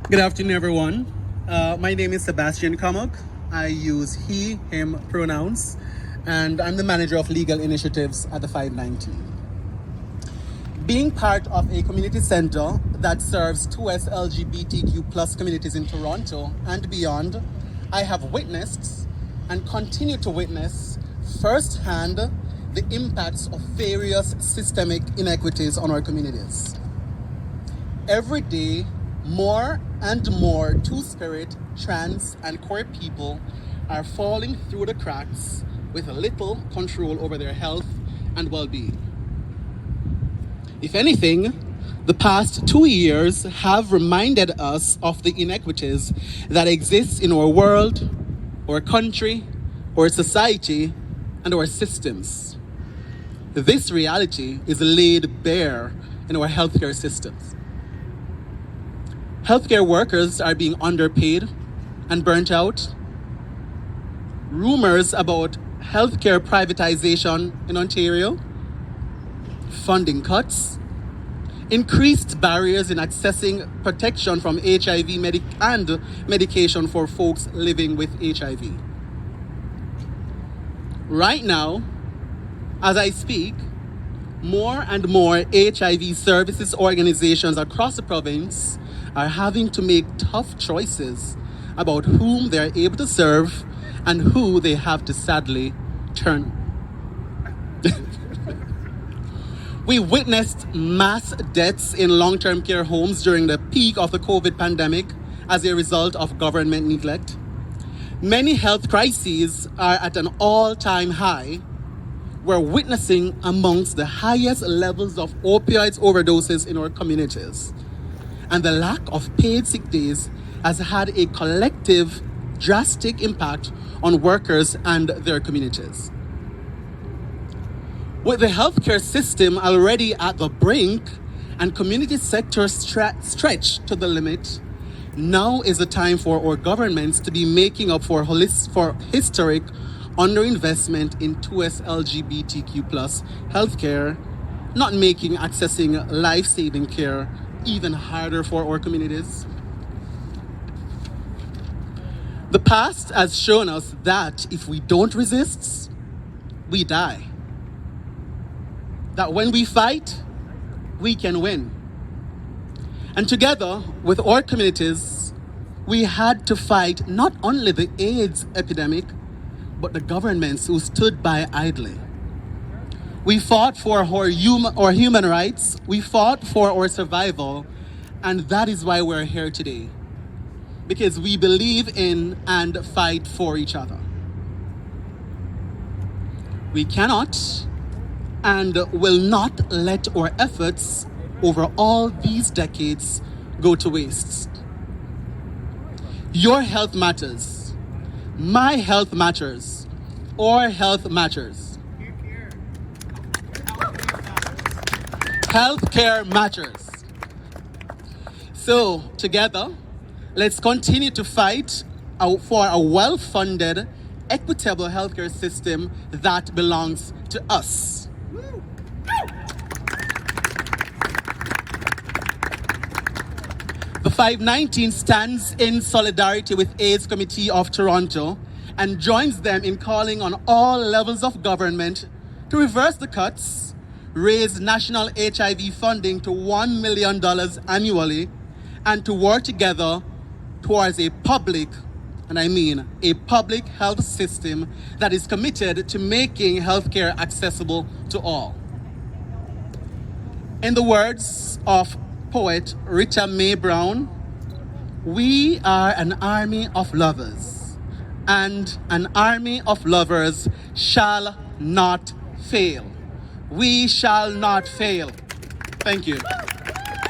Good afternoon, everyone. My name is Sebastian Kamuk. I use he, him pronouns, and I'm the manager of legal initiatives at the 519. Being part of a community center that serves 2S LGBTQ plus communities in Toronto and beyond, I have witnessed and continue to witness firsthand the impacts of various systemic inequities on our communities. Every day, more and more two-spirit, trans, and queer people are falling through the cracks with little control over their health and well-being. If anything, the past 2 years have reminded us of the inequities that exist in our world, our country, our society, and our systems. This reality is laid bare in our healthcare systems. Healthcare workers are being underpaid and burnt out. Rumors about healthcare privatization in Ontario, funding cuts, increased barriers in accessing protection from HIV and medication for folks living with HIV. Right now, as I speak, more and more HIV services organizations across the province are having to make tough choices about whom they're able to serve and who they have to sadly turn. We witnessed mass deaths in long-term care homes during the peak of the COVID pandemic as a result of government neglect. Many health crises are at an all-time high. We're witnessing amongst the highest levels of opioids overdoses in our communities. And the lack of paid sick days has had a collective, drastic impact on workers and their communities. With the healthcare system already at the brink and community sectors stretched to the limit, now is the time for our governments to be making up for historic underinvestment in 2S LGBTQ plus healthcare, not making accessing life-saving care even harder for our communities. The past has shown us that if we don't resist, we die. That when we fight, we can win. And together with our communities, we had to fight not only the AIDS epidemic, but the governments who stood by idly. We fought for our human rights, we fought for our survival, and that is why we're here today. Because we believe in and fight for each other. We cannot and will not let our efforts over all these decades go to waste. Your health matters. My health matters. Our health matters. Healthcare matters. So, together, let's continue to fight for a well-funded, equitable healthcare system that belongs to us. The 519 stands in solidarity with AIDS Committee of Toronto and joins them in calling on all levels of government to reverse the cuts, raise national HIV funding to $1 million annually, and to work together towards a public, and I mean a public health system that is committed to making healthcare accessible to all. In the words of poet Rita Mae Brown, we are an army of lovers, and an army of lovers shall not fail. We shall not fail. Thank you.